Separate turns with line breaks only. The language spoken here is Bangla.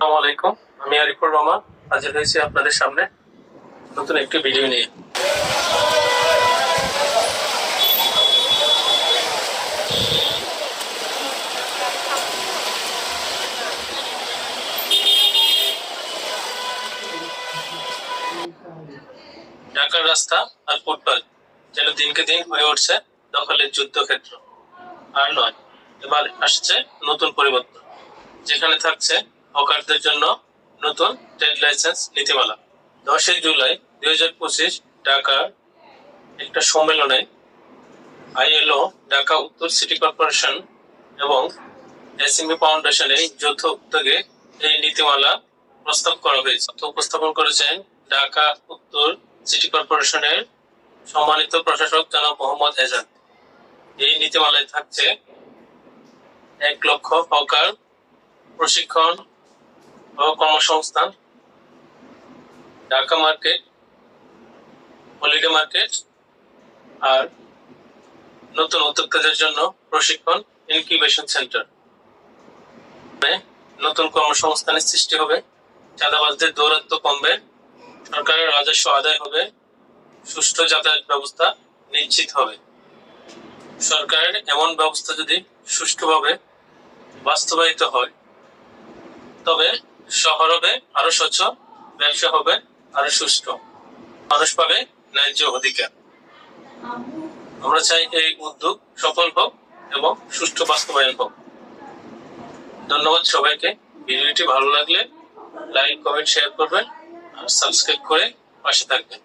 আসসালামু আলাইকুম, আমি আরিফুর রহমান হাজির হয়েছি আপনাদের সামনে নতুন একটি ভিডিও নিয়ে। ঢাকার রাস্তা আর ফুটপাত যেন দিনকে দিন হয়ে উঠছে দখলের যুদ্ধক্ষেত্র। আর নয়, এবার আসছে নতুন পরিবর্তন, যেখানে থাকছে হকারদের জন্য নতুন ট্রেড লাইসেন্স নীতিমালা। 10 জুলাই 2025 ঢাকার একটা সম্মেলনে আইএলও, ঢাকা উত্তর সিটি কর্পোরেশন এবং এসএমই ফাউন্ডেশনের যৌথ উদ্যোগে এই নীতিমালা প্রস্তাব করা হয়েছে। উপস্থাপন করেছেন ঢাকা উত্তর সিটি কর্পোরেশনের সম্মানিত প্রশাসক জনাব মোহাম্মদ এজাজ। এই নীতিমালায় থাকছে 1 লক্ষ হকার প্রশিক্ষণ ও কর্মসংস্থান, ঢাকা মার্কেট, হলিডে মার্কেট, আর নতুন উদ্যোক্তাদের জন্য প্রশিক্ষণ ইনকিউবেশন সেন্টার। নতুন কর্মসংস্থানের সৃষ্টি হবে, চাঁদাবাজদের দৌরাত্ম্য কমবে, সরকারের রাজস্ব আদায় হবে, সুষ্ঠু যাতায়াত ব্যবস্থা নিশ্চিত হবে। সরকারের এমন ব্যবস্থা যদি সুষ্ঠুভাবে বাস্তবায়িত হয়, তবে শহর হবে আরো স্বচ্ছ, ব্যবসা হবে আরো সুষ্ঠু, মানুষ পাবে ন্যায্য অধিকার। আমরা চাই এই উদ্যোগ সফল হোক এবং সুষ্ঠু বাস্তবায়ন হোক। ধন্যবাদ সবাইকে। ভিডিওটি ভালো লাগলে লাইক, কমেন্ট, শেয়ার করবেন আর সাবস্ক্রাইব করে পাশে থাকবেন।